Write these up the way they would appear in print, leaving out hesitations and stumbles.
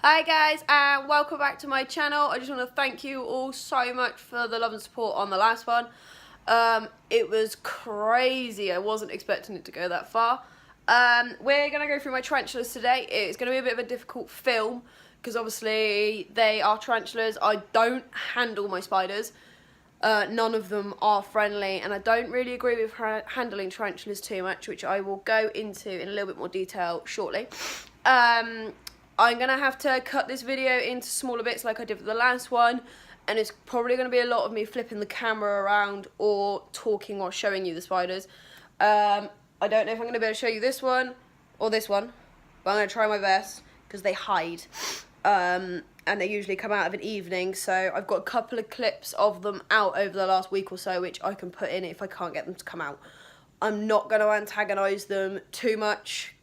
Hi guys, and welcome back to my channel. I just want to thank you all so much for the love and support on the last one. It was crazy. I wasn't expecting it to go that far. We're going to go through my tarantulas today. It's going to be a bit of a difficult film because obviously they are tarantulas. I don't handle my spiders. None of them are friendly, and I don't really agree with handling tarantulas too much, which I will go into in a little bit more detail shortly. I'm going to have to cut this video into smaller bits like I did with the last one, and it's probably going to be a lot of me flipping the camera around or talking or showing you the spiders. I don't know if I'm going to be able to show you this one or this one, but I'm going to try my best because they hide. And they usually come out of an evening, so I've got a couple of clips of them out over the last week or so which I can put in if I can't get them to come out. I'm not going to antagonise them too much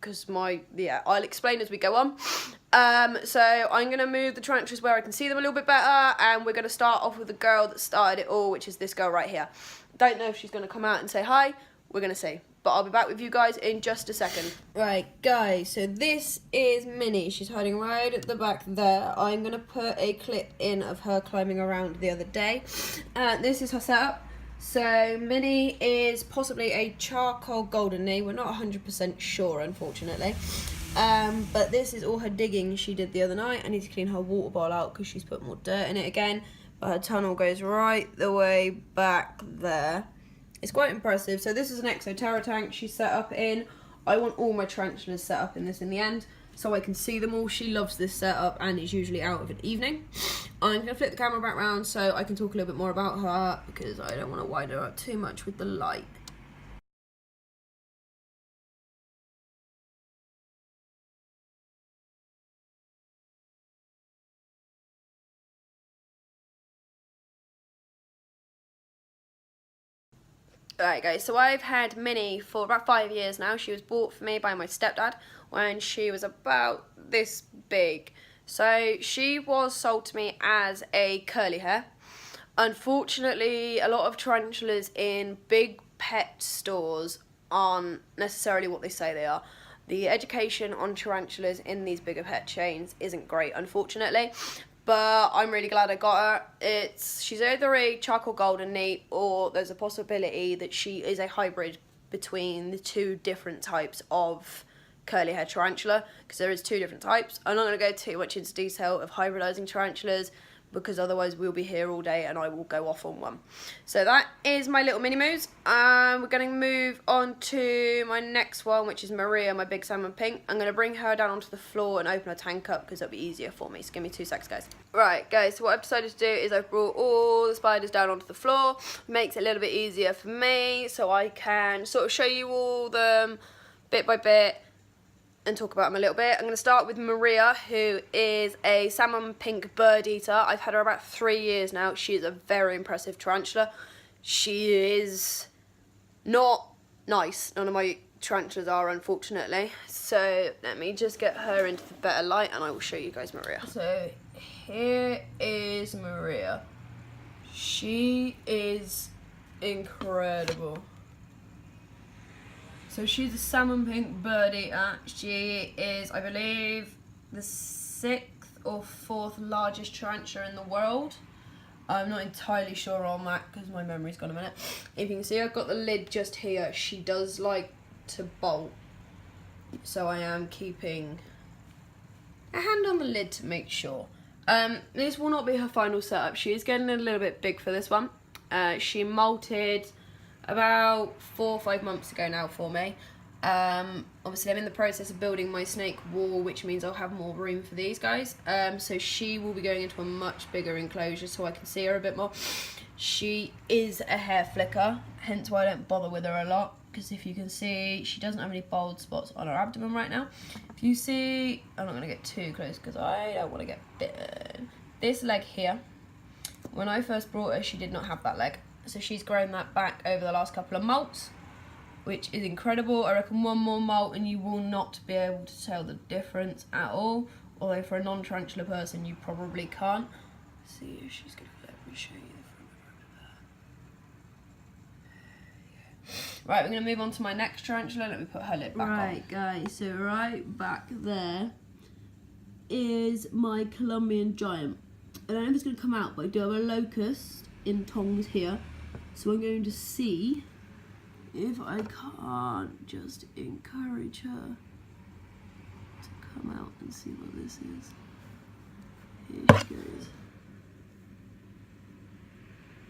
because I'll explain as we go on. So I'm going to move the tarantulas where I can see them a little bit better, and we're going to start off with the girl that started it all, which is this girl right here. Don't know if she's going to come out and say hi. We're going to see. But I'll be back with you guys in just a second. Right, guys, so this is Minnie. She's hiding right at the back there. I'm going to put a clip in of her climbing around the other day. This is her setup. So Minnie is possibly a charcoal golden knee. We're not 100% sure, unfortunately. But this is all her digging she did the other night. I need to clean her water bowl out because she's put more dirt in it again. But her tunnel goes right the way back there. It's quite impressive. So this is an Exo tank she's set up in. I want all my tarantulas set up in this in the end, so I can see them all. She loves this setup and is usually out of an evening. I'm going to flip the camera back around so I can talk a little bit more about her because I don't want to wind her up too much with the light. Alright guys, so I've had Minnie for about 5 years now. She was bought for me by my stepdad when she was about this big. So she was sold to me as a curly hair. Unfortunately, a lot of tarantulas in big pet stores aren't necessarily what they say they are. The education on tarantulas in these bigger pet chains isn't great, unfortunately. But I'm really glad I got her. She's either a charcoal golden knee, or there's a possibility that she is a hybrid between the two different types of curly hair tarantula, because there is two different types. I'm not going to go too much into detail of hybridizing tarantulas because otherwise we'll be here all day and I will go off on one. So that is my little mini moos. We're going to move on to my next one, which is Maria, my big salmon pink. I'm going to bring her down onto the floor and open her tank up because it'll be easier for me. So give me 2 seconds, guys. Right, guys, so what I've decided to do is I've brought all the spiders down onto the floor. Makes it a little bit easier for me so I can sort of show you all them bit by bit and talk about them a little bit. I'm going to start with Maria, who is a salmon pink bird eater. I've had her about 3 years now. She is a very impressive tarantula. She is not nice. None of my tarantulas are, unfortunately. So let me just get her into the better light and I will show you guys Maria. So here is Maria. She is incredible. So she's a salmon pink bird eater. She is, I believe, the 6th or 4th largest tarantula in the world. I'm not entirely sure on that because my memory's gone a minute. If you can see, I've got the lid just here. She does like to bolt, so I am keeping a hand on the lid to make sure. This will not be her final setup. She is getting a little bit big for this one. She molted about 4 or 5 months ago now for me. Obviously I'm in the process of building my snake wall, which means I'll have more room for these guys. So she will be going into a much bigger enclosure so I can see her a bit more. She is a hair flicker, hence why I don't bother with her a lot, because if you can see, she doesn't have any bald spots on her abdomen right now. If you see, I'm not going to get too close because I don't want to get bitten. This leg here, when I first brought her, she did not have that leg. So she's grown that back over the last couple of molts, which is incredible. I reckon one more molt and you will not be able to tell the difference at all. Although for a non-tarantula person, you probably can't. Let's see if she's going to let me show you the front of her. Right, we're going to move on to my next tarantula. Let me put her lid back on. Right, guys, so right back there, is my Colombian giant. I don't know if it's going to come out, but I do have a locust in tongs here. So I'm going to see if I can't just encourage her to come out and see what this is. Here she goes.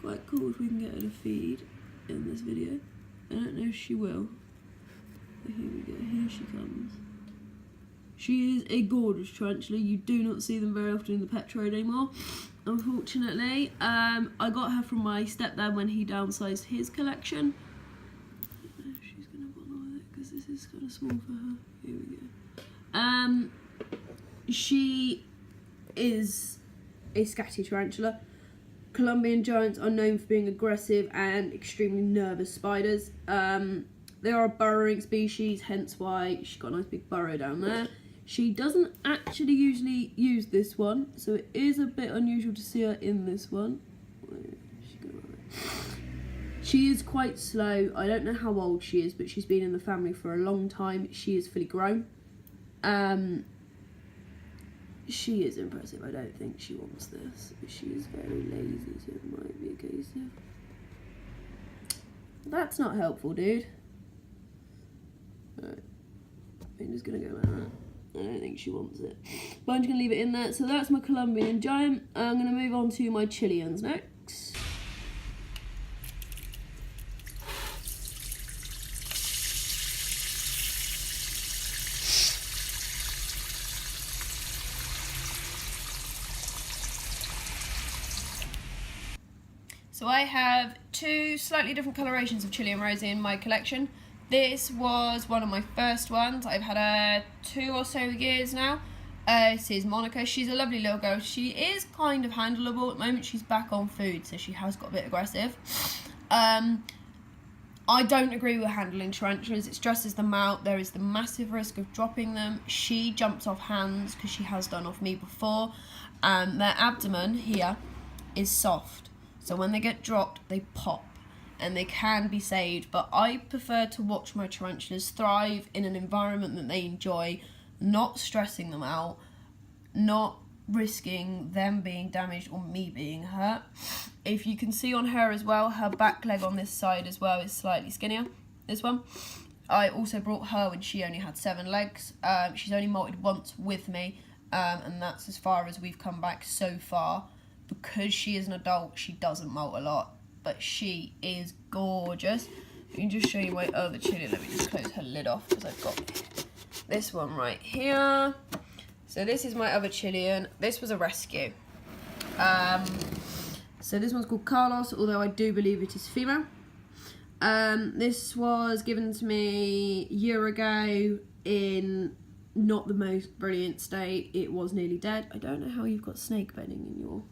Quite cool if we can get her to feed in this video. I don't know if she will. But here we go, here she comes. She is a gorgeous tarantula. You do not see them very often in the pet trade anymore, unfortunately. I got her from my stepdad when he downsized his collection. I don't know if she's going to bother with it because this is kind of small for her. Here we go. She is a scatty tarantula. Colombian giants are known for being aggressive and extremely nervous spiders. They are a burrowing species, hence why she's got a nice big burrow down there. She doesn't actually usually use this one, so it is a bit unusual to see her in this one. She is quite slow. I don't know how old she is, but she's been in the family for a long time. She is fully grown. She is impressive. I don't think she wants this. She is very lazy, so it might be a case of... That's not helpful, dude. Right. I'm just going to go like that. I don't think she wants it. But I'm just going to leave it in there. So that's my Colombian giant. I'm going to move on to my Chileans next. So I have two slightly different colorations of Chilean Rosie in my collection. This was one of my first ones. I've had her 2 or so years now. This is Monica. She's a lovely little girl. She is kind of handleable at the moment. She's back on food, so she has got a bit aggressive. I don't agree with handling tarantulas. It stresses them out. There is the massive risk of dropping them. She jumps off hands because she has done off me before. Their abdomen here is soft. So when they get dropped, they pop. And they can be saved, but I prefer to watch my tarantulas thrive in an environment that they enjoy, not stressing them out, not risking them being damaged or me being hurt. If you can see on her as well, her back leg on this side as well is slightly skinnier, this one. I also brought her when she only had 7 legs. She's only molted once with me, and that's as far as we've come back so far. Because she is an adult, she doesn't molt a lot. But she is gorgeous. I can just show you my other Chilean. Let me just close her lid off because I've got this one right here. So this is my other Chilean. This was a rescue. So this one's called Carlos, although I do believe it is female. This was given to me a year ago in not the most brilliant state. It was nearly dead. I don't know how you've got snake bedding in your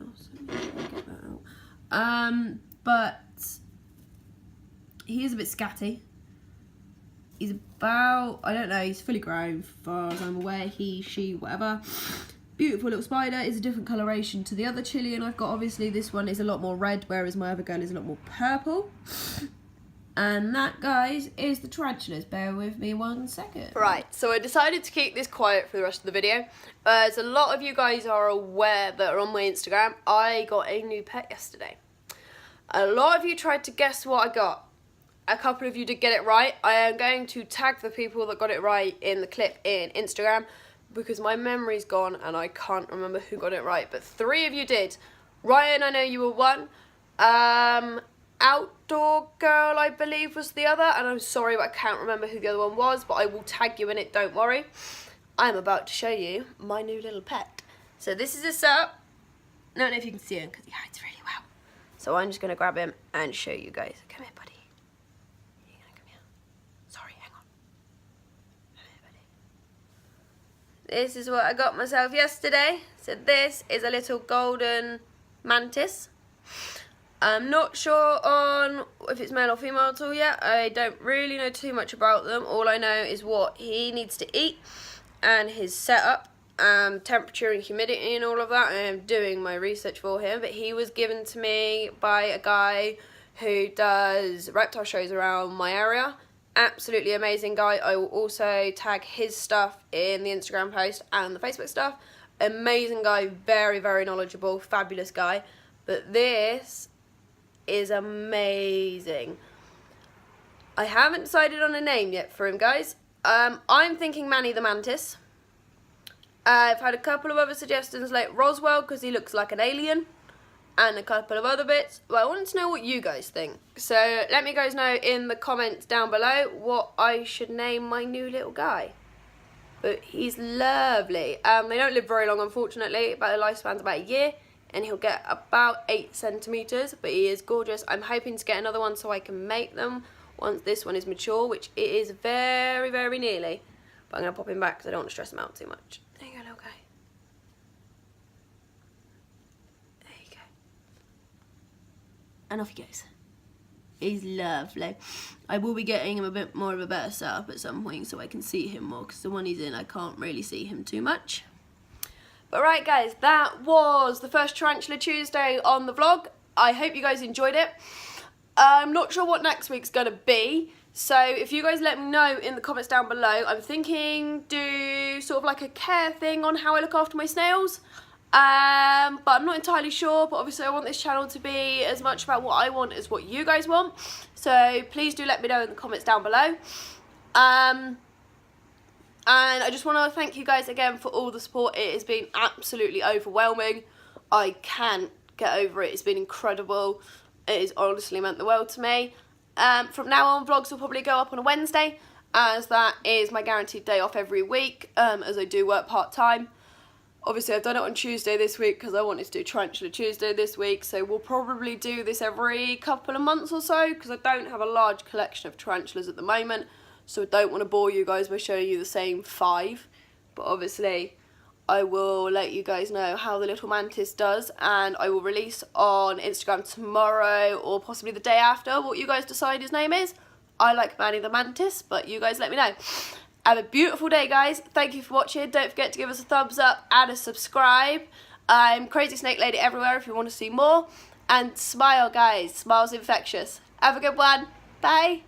house. Let me get that out. But he is a bit scatty. He's about, I don't know, he's fully grown, as far as I'm aware, he, she, whatever. Beautiful little spider. Is a different coloration to the other Chilean I've got. Obviously this one is a lot more red, whereas my other girl is a lot more purple. And that, guys, is the tarantulas. Bear with me 1 second. Right, so I decided to keep this quiet for the rest of the video. As a lot of you guys are aware that are on my Instagram, I got a new pet yesterday. A lot of you tried to guess what I got. A couple of you did get it right. I am going to tag the people that got it right in the clip in Instagram because my memory's gone and I can't remember who got it right. But 3 of you did. Ryan, I know you were one. Outdoor Girl, I believe, was the other, and I'm sorry, but I can't remember who the other one was, but I will tag you in it, don't worry. I'm about to show you my new little pet. So this is his setup. I don't know if you can see him, because he hides really well. So I'm just going to grab him and show you guys. Come here, buddy. You're going to come here. Sorry, hang on. Come here, buddy. This is what I got myself yesterday. So this is a little golden mantis. I'm not sure on if it's male or female at all yet. I don't really know too much about them. All I know is what he needs to eat and his setup, temperature and humidity and all of that. I am doing my research for him, but he was given to me by a guy who does reptile shows around my area, absolutely amazing guy. I will also tag his stuff in the Instagram post and the Facebook stuff. Amazing guy, very, very knowledgeable, fabulous guy. But this is amazing. I haven't decided on a name yet for him, guys. I'm thinking Manny the Mantis. I've had a couple of other suggestions like Roswell because he looks like an alien, and a couple of other bits, but I wanted to know what you guys think. So let me guys know in the comments down below what I should name my new little guy. But he's lovely. They don't live very long, unfortunately, but the lifespan's about a year, and he'll get about 8 centimetres, but he is gorgeous. I'm hoping to get another one so I can make them once this one is mature, which it is very, very nearly. But I'm going to pop him back because I don't want to stress him out too much. There you go, little guy. There you go. And off he goes. He's lovely. I will be getting him a bit more of a better setup at some point so I can see him more, because the one he's in I can't really see him too much. But right guys, that was the first Tarantula Tuesday on the vlog. I hope you guys enjoyed it. I'm not sure what next week's going to be, so if you guys let me know in the comments down below. I'm thinking do sort of like a care thing on how I look after my snails. But I'm not entirely sure, but obviously I want this channel to be as much about what I want as what you guys want. So please do let me know in the comments down below. And I just want to thank you guys again for all the support. It has been absolutely overwhelming. I can't get over it. It's been incredible. It has honestly meant the world to me. From now on, vlogs will probably go up on a Wednesday, as that is my guaranteed day off every week, as I do work part-time. Obviously, I've done it on Tuesday this week because I wanted to do Tarantula Tuesday this week, so we'll probably do this every couple of months or so, because I don't have a large collection of tarantulas at the moment, so I don't want to bore you guys by showing you the same 5. But obviously, I will let you guys know how the little mantis does, and I will release on Instagram tomorrow or possibly the day after what you guys decide his name is. I like Manny the Mantis, but you guys let me know. Have a beautiful day, guys. Thank you for watching. Don't forget to give us a thumbs up and a subscribe. I'm Crazy Snake Lady everywhere if you want to see more. And smile, guys. Smile's infectious. Have a good one. Bye.